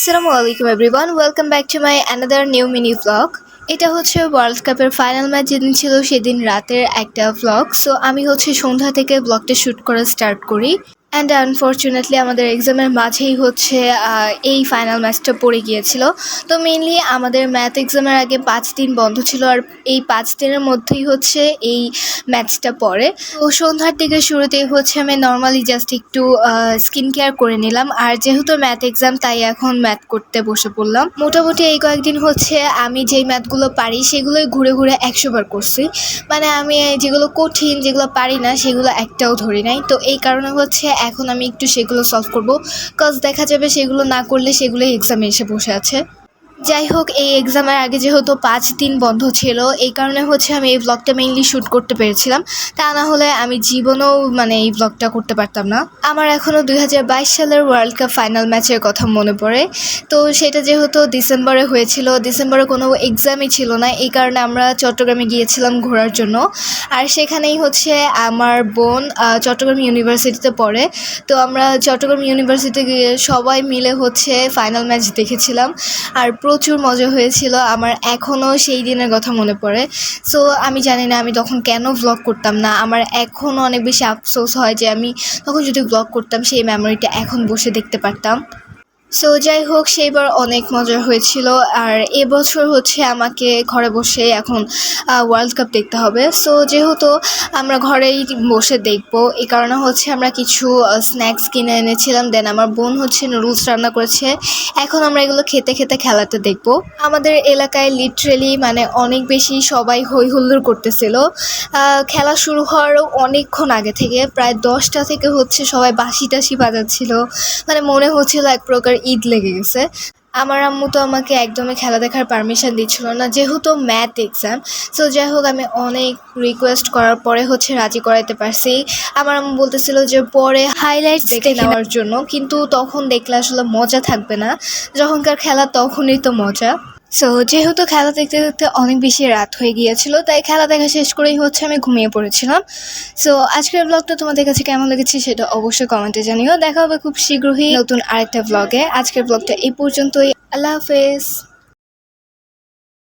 আসসালামু আলাইকুম everyone, welcome back to my another new mini blog. এটা হচ্ছে ওয়ার্ল্ড কাপের ফাইনাল ম্যাচ যেদিন ছিল সেদিন রাতের একটা ব্লগ। সো আমি সন্ধ্যা থেকে ব্লগটা শ্যুট করা স্টার্ট করি। অ্যান্ড আনফর্চুনেটলি আমাদের এক্সামের মাঝেই এই ফাইনাল ম্যাচটা পড়ে গিয়েছিল। তো মেনলি আমাদের ম্যাথ এক্সামের আগে 5 দিন বন্ধ ছিল, আর এই 5 দিনের মধ্যেই এই ম্যাচটা পড়ে। তো সন্ধ্যার দিকে শুরুতেই আমি নর্মালি জাস্ট একটু স্কিন কেয়ার করে নিলাম, আর যেহেতু ম্যাথ এক্সাম তাই এখন ম্যাথ করতে বসে পড়লাম। মোটামুটি এই কয়েকদিন আমি যেই ম্যাথগুলো পারি সেগুলোই ঘুরে ঘুরে 100 বার করছি। মানে আমি যেগুলো কঠিন, যেগুলো পারি না, সেগুলো একটাও ধরি নাই। তো এই কারণে এখন আমি একটু সেগুলো সলভ করব, কজ দেখা যাবে সেগুলো না করলে সেগুলোই এক্সামে এসে বসে আছে। যাই হোক, এই এক্সামের আগে যেহেতু 5 দিন বন্ধ ছিল, এই কারণে আমি এই ব্লগটা মেইনলি শ্যুট করতে পেরেছিলাম। তা না হলে আমি জীবনেও এই ব্লগটা করতে পারতাম না। আমার এখনও 2022 সালের ওয়ার্ল্ড কাপ ফাইনাল ম্যাচের কথা মনে পড়ে। তো সেটা যেহেতু ডিসেম্বরে হয়েছিল, ডিসেম্বরে কোনো এক্সামই ছিল না, এই কারণে আমরা চট্টগ্রামে গিয়েছিলাম ঘোরার জন্য। আর সেখানেই আমার বোন চট্টগ্রাম ইউনিভার্সিটিতে পড়ে। তো আমরা চট্টগ্রাম ইউনিভার্সিটিতে গিয়ে সবাই মিলে ফাইনাল ম্যাচ দেখেছিলাম, আর প্রচুর মজা হয়েছিল। আমার এখনও সেই দিনের কথা মনে পড়ে। সো আমি জানি না আমি তখন কেন ভ্লগ করতাম না। আমার এখনও অনেক বেশি আফসোস হয় যে আমি তখন যদি ভ্লগ করতাম সেই মেমোরিটা এখন বসে দেখতে পারতাম। সো যাই হোক, সেইবার অনেক মজা হয়েছিল। আর এবছর আমাকে ঘরে বসে এখন ওয়ার্ল্ড কাপ দেখতে হবে। সো যেহেতু আমরা ঘরেই বসে দেখবো, এই কারণে আমরা কিছু স্ন্যাক্স কিনে এনেছিলাম। দেন আমার বোন নুডলস রান্না করেছে। এখন আমরা এগুলো খেতে খেতে খেলাতে দেখবো। আমাদের এলাকায় লিটারেলি অনেক বেশি সবাই হই হুল্লোড় করতেছিল। খেলা শুরু হওয়ারও অনেকক্ষণ আগে থেকে, প্রায় 10টা থেকে সবাই বাঁশি টাশি বাজাচ্ছিল। মনে হচ্ছিল এক প্রকার ঈদ লেগে গেছে। আমার আম্মু তো আমাকে একদমই খেলা দেখার পারমিশন দিচ্ছিল না, যেহেতু ম্যাথ এক্সাম। সো যাই হোক, আমি অনেক রিকোয়েস্ট করার পরে রাজি করাইতে পারছি। আমার আম্মু বলতেছিল যে পরে হাইলাইটস দেখে নেওয়ার জন্য, কিন্তু তখন দেখলে আসলে মজা থাকবে না। যখনকার খেলা তখনই তো মজা। সো যেহেতু খেলা দেখতে দেখতে অনেক বেশি রাত হয়ে গিয়েছিল, তাই খেলা দেখা শেষ করেই আমি ঘুমিয়ে পড়েছিলাম। সো আজকের ব্লগটা তোমাদের কাছে কেমন লেগেছে সেটা অবশ্যই কমেন্টে জানিও। দেখা হবে খুব শীঘ্রই নতুন আরেকটা ব্লগে। আজকের ব্লগটা এই পর্যন্তই। আল্লাহ হাফেজ।